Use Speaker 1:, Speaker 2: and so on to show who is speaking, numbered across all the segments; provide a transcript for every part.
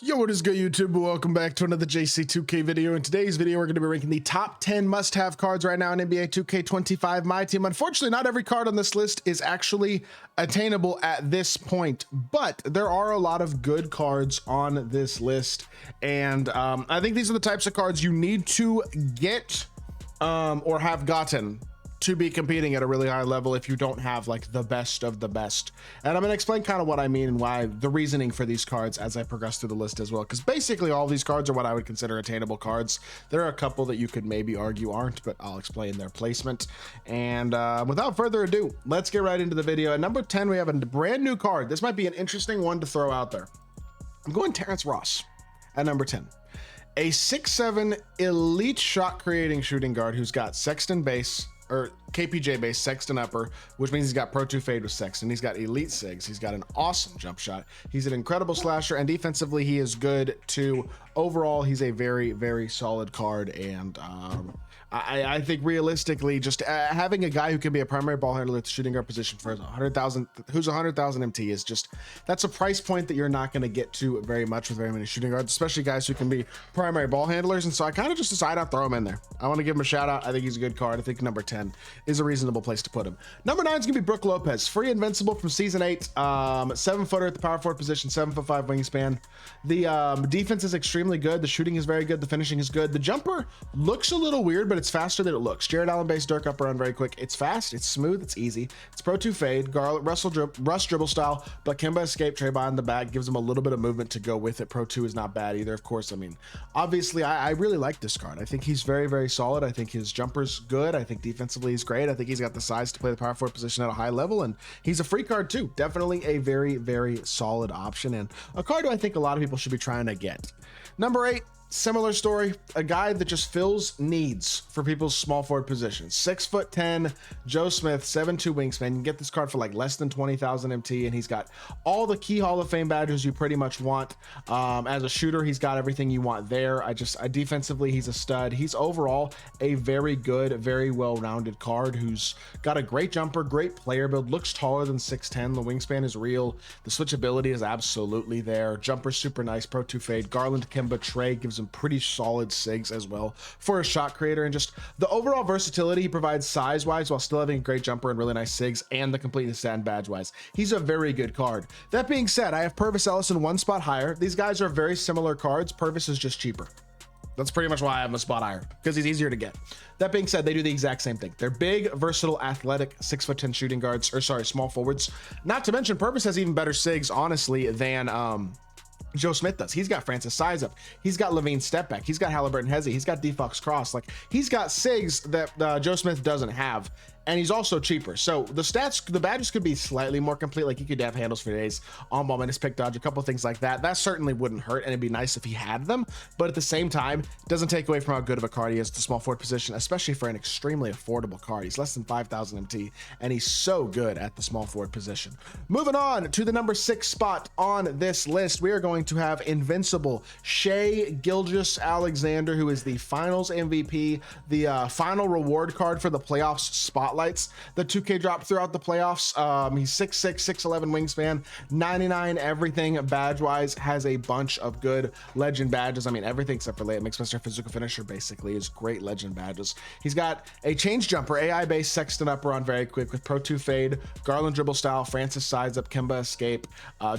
Speaker 1: Yo, what is good, YouTube? Welcome back to another JC2K video. In today's video, we're going to be ranking the top 10 must-have cards right now in NBA 2K25 MyTEAM. Unfortunately, not every card on this list is actually attainable at this point, but there are a lot of good cards on this list, and I think these are the types of cards you need to get or have gotten to be competing at a really high level if you don't have like the best of the best. And I'm going to explain kind of what I mean and why, the reasoning for these cards as I progress through the list as well, because basically all these cards are what I would consider attainable cards. There are a couple that you could maybe argue aren't, but I'll explain their placement. And without further ado, let's get right into the video. At number 10, we have a brand new card. This might be an interesting one to throw out there. I'm going Terrence Ross at number 10. A 6'7" elite shot creating shooting guard who's got Sexton base, or KPJ base, Sexton upper, which means he's got Pro 2 fade with Sexton. He's got elite sigs. He's got an awesome jump shot. He's an incredible slasher, and defensively he is good too. Overall, he's a very, very solid card, and I think realistically, just having a guy who can be a primary ball handler at the shooting guard position for 100,000, who's 100,000 MT, is just, that's a price point that you're not going to get to very much with very many shooting guards, especially guys who can be primary ball handlers. And so I kind of just decided I'll throw him in there. I want to give him a shout out. I think he's a good card. I think number 10 is a reasonable place to put him. Number 9 is gonna be Brook Lopez, free invincible from season 8, 7-footer at the power forward position, 7'5" wingspan. The defense is extremely good. The shooting is very good. The finishing is good. The jumper looks a little weird, but it's faster than it looks. Jared Allen based Dirk up around very quick. It's fast, it's smooth, it's easy. It's Pro 2 fade, Rush dribble style, but Kemba escape, Trey behind the back, gives him a little bit of movement to go with it. Pro 2 is not bad either, of course. I mean, obviously, I really like this card. I think he's very, very solid. I think his jumper's good. I think defensively he's great. I think he's got the size to play the power forward position at a high level, and he's a free card too. Definitely a very, very solid option, and a card who I think a lot of people should be trying to get. Number 8, similar story, a guy that just fills needs for people's small forward positions. 6'10", Joe Smith, 7'2" wingspan. You can get this card for like less than 20,000 MT, and he's got all the key Hall of Fame badges you pretty much want. As a shooter, he's got everything you want there. Defensively, he's a stud. He's overall a very good, very well-rounded card who's got a great jumper, great player build, looks taller than 6'10". The wingspan is real. The switchability is absolutely there. Jumper's super nice, Pro 2 fade. Garland, Kemba, Trey gives him pretty solid sigs as well for a shot creator, and just the overall versatility he provides size wise while still having a great jumper and really nice sigs, and the completeness and badge wise. He's a very good card. That being said, I have Purvis Ellison one spot higher. These guys are very similar cards. Purvis is just cheaper. That's pretty much why I have him a spot higher, because he's easier to get. That being said, they do the exact same thing. They're big, versatile, athletic, 6'10" shooting guards, or sorry, small forwards. Not to mention, Purvis has even better sigs, honestly, than Joe Smith does. He's got Francis size up. He's got Levine step back. He's got Halliburton hezzy. He's got Defox cross. Like, he's got sigs that Joe Smith doesn't have. And he's also cheaper. So the stats, the badges could be slightly more complete. Like, he could have handles for days, on ball minus, pick dodge, a couple things like that. That certainly wouldn't hurt, and it'd be nice if he had them. But at the same time, it doesn't take away from how good of a card he is at the small forward position, especially for an extremely affordable card. He's less than 5,000 MT, and he's so good at the small forward position. Moving on to the number 6 spot on this list, we are going to have invincible Shai Gilgeous-Alexander, who is the finals MVP, the final reward card for the playoffs spotlights. The 2K drop throughout the playoffs. He's 6'6", 6'11" wingspan, 99 everything badge wise, has a bunch of good legend badges. I mean, everything except for layup, mix master, physical finisher basically is great legend badges. He's got a change jumper, AI based Sexton upper on very quick with Pro 2 fade, Garland dribble style, Francis sides up, Kemba escape.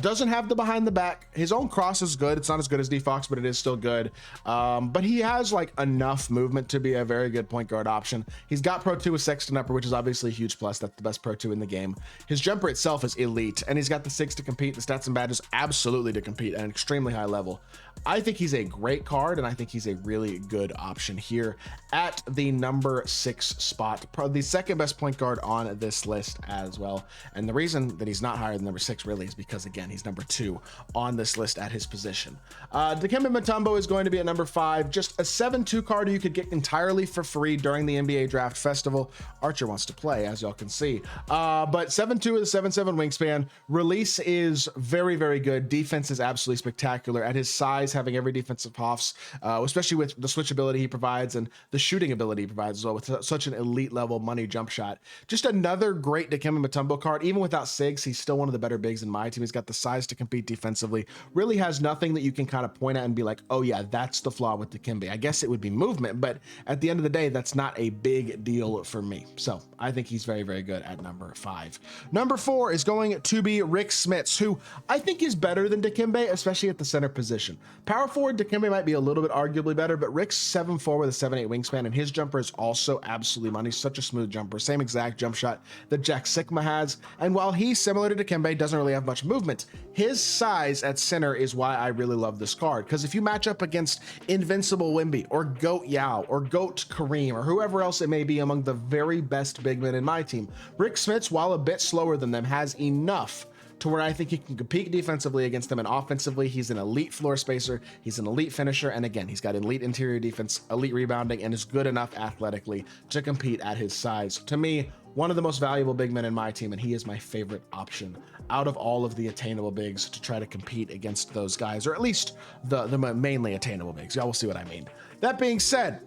Speaker 1: Doesn't have the behind the back. His own cross is good. It's not as good as Defox, but it is still good. But he has like enough movement to be a very good point guard option. He's got Pro 2 with Sexton upper, which is obviously a huge plus. That's the best Pro 2 in the game. His jumper itself is elite, and he's got the sigs to compete, the stats and badges absolutely to compete at an extremely high level. I think he's a great card, and I think he's a really good option here at the number 6 spot, probably the second best point guard on this list as well. And the reason that he's not higher than number 6 really is because, again, he's number 2 on this list at his position. Dikembe Mutombo is going to be at number 5, just a 7-2 card you could get entirely for free during the NBA Draft Festival. Archer wants to play, as y'all can see. But 7'2" with a 7'7" wingspan. Release is very, very good. Defense is absolutely spectacular. At his size, having every defensive hoffs, especially with the switch ability he provides and the shooting ability he provides as well, with such an elite level money jump shot. Just another great Dikembe Mutombo card. Even without Sigs, he's still one of the better bigs in my team. He's got the size to compete defensively. Really has nothing that you can kind of point at and be like, oh yeah, that's the flaw with Dikembe. I guess it would be movement, but at the end of the day, that's not a big deal for me. So I think he's very, very good at number 5. Number 4 is going to be Rick Smits, who I think is better than Dikembe, especially at the center position. Power forward, Dikembe might be a little bit arguably better, but Rick's 7'4" with a 7'8" wingspan, and his jumper is also absolutely money. Such a smooth jumper, same exact jump shot that Jack Sikma has. And while he's similar to Dikembe, doesn't really have much movement, his size at center is why I really love this card. Because if you match up against Invincible Wimby or Goat Yao or Goat Kareem or whoever else it may be among the very best big men in my team, Rick Smits, while a bit slower than them, has enough to where I think he can compete defensively against them, and offensively, he's an elite floor spacer, he's an elite finisher, and again, he's got elite interior defense, elite rebounding, and is good enough athletically to compete at his size. To me, one of the most valuable big men in my team, and he is my favorite option out of all of the attainable bigs to try to compete against those guys, or at least the mainly attainable bigs. Y'all will see what I mean. That being said,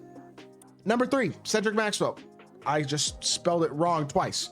Speaker 1: number 3, Cedric Maxwell. I just spelled it wrong twice.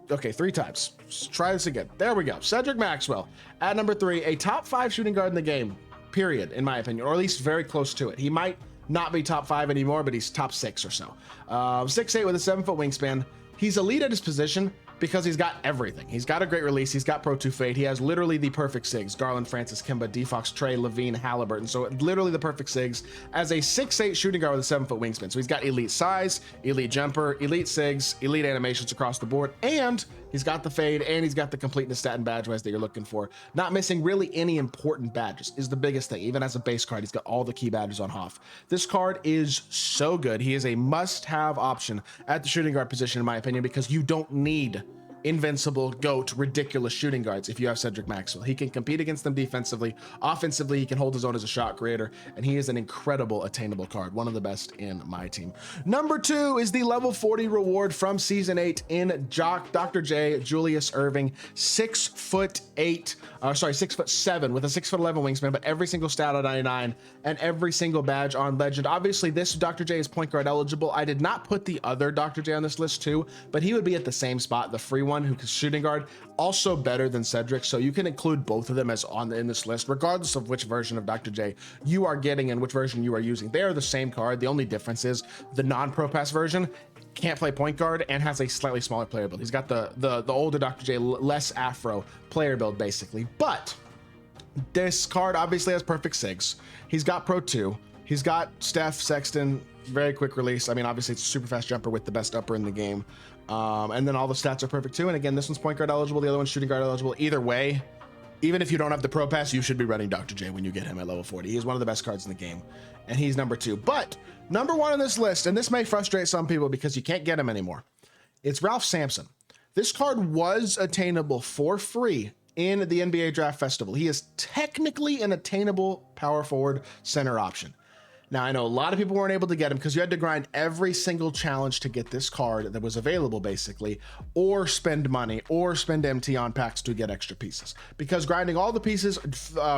Speaker 1: Okay, 3 times. Let's try this again. There we go. Cedric Maxwell at number 3, a top 5 shooting guard in the game, period, in my opinion, or at least very close to it. He might not be top 5 anymore, but he's top 6 or so. 6'8" with a 7-foot wingspan. He's elite at his position because he's got everything. He's got a great release. He's got Pro 2 fade. He has literally the perfect SIGs. Garland, Francis, Kemba, Defox, Trey, Levine, Halliburton. So literally the perfect SIGs as a 6'8" shooting guard with a 7-foot wingspan. So he's got elite size, elite jumper, elite SIGs, elite animations across the board, and he's got the fade, and he's got the completeness stat and badge wise that you're looking for. Not missing really any important badges is the biggest thing. Even as a base card, he's got all the key badges on Hoff. This card is so good. He is a must-have option at the shooting guard position, in my opinion, because you don't need invincible, GOAT, ridiculous shooting guards if you have Cedric Maxwell. He can compete against them defensively. Offensively, he can hold his own as a shot creator, and he is an incredible attainable card, one of the best in my team. Number 2 is the level 40 reward from season 8 in Dr. J, Julius Erving, 6'7" with a 6'11" wingspan, but every single stat on 99 and every single badge on Legend. Obviously, this Dr. J is point guard eligible. I did not put the other Dr. J on this list too, but he would be at the same spot, the free one, who's shooting guard, also better than Cedric. So you can include both of them as in this list, regardless of which version of Dr. J you are getting and which version you are using. They are the same card. The only difference is the non-Pro Pass version can't play point guard and has a slightly smaller player build. He's got the older Dr. J, less afro player build basically, but this card obviously has perfect SIGs. He's got Pro 2. He's got Steph, Sexton, very quick release. I mean, obviously it's a super fast jumper with the best upper in the game. And then all the stats are perfect too. And again, this one's point guard eligible. The other one's shooting guard eligible. Either way, even if you don't have the Pro Pass, you should be running Dr. J when you get him at level 40. He's one of the best cards in the game, and he's number 2. But number 1 on this list, and this may frustrate some people because you can't get him anymore, it's Ralph Samson. This card was attainable for free in the NBA Draft Festival. He is technically an attainable power forward center option. Now, I know a lot of people weren't able to get him because you had to grind every single challenge to get this card that was available, basically, or spend money or spend MT on packs to get extra pieces. Because grinding all the pieces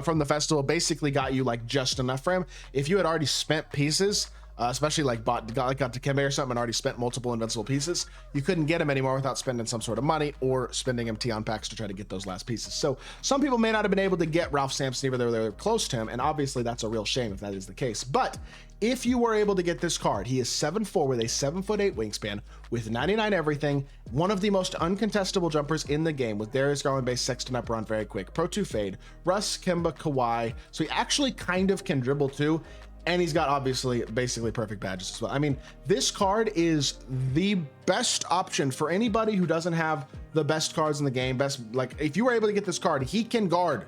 Speaker 1: from the festival basically got you like just enough for him. If you had already spent pieces, especially like got to Kembe or something and already spent multiple invincible pieces, you couldn't get him anymore without spending some sort of money or spending MT on packs to try to get those last pieces. So some people may not have been able to get Ralph Samson even though they were close to him, and obviously that's a real shame if that is the case. But if you were able to get this card, he is 7'4" with a 7'8" wingspan with 99 everything, one of the most uncontestable jumpers in the game with Darius Garland-based Sexton up run very quick, Pro 2 fade, Russ, Kemba, Kawhi, so he actually kind of can dribble too. And he's got obviously basically perfect badges as well. I mean, this card is the best option for anybody who doesn't have the best cards in the game. Like if you were able to get this card, he can guard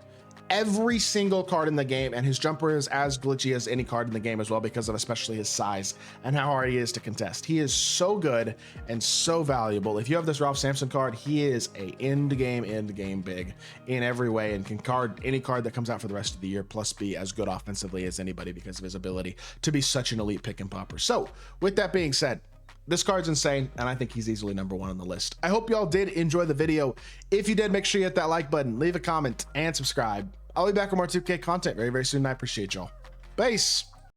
Speaker 1: every single card in the game, and his jumper is as glitchy as any card in the game as well because of especially his size and how hard he is to contest. He is so good and so valuable. If you have this Ralph Samson card, he is a end game big in every way and can card any card that comes out for the rest of the year, plus be as good offensively as anybody because of his ability to be such an elite pick and popper. So with that being said, This card's insane, and I think he's easily number one on the list. I hope y'all did enjoy the video. If you did, make sure you hit that like button, leave a comment, and subscribe. I'll be back with more 2K content very, very soon. I appreciate y'all. Peace.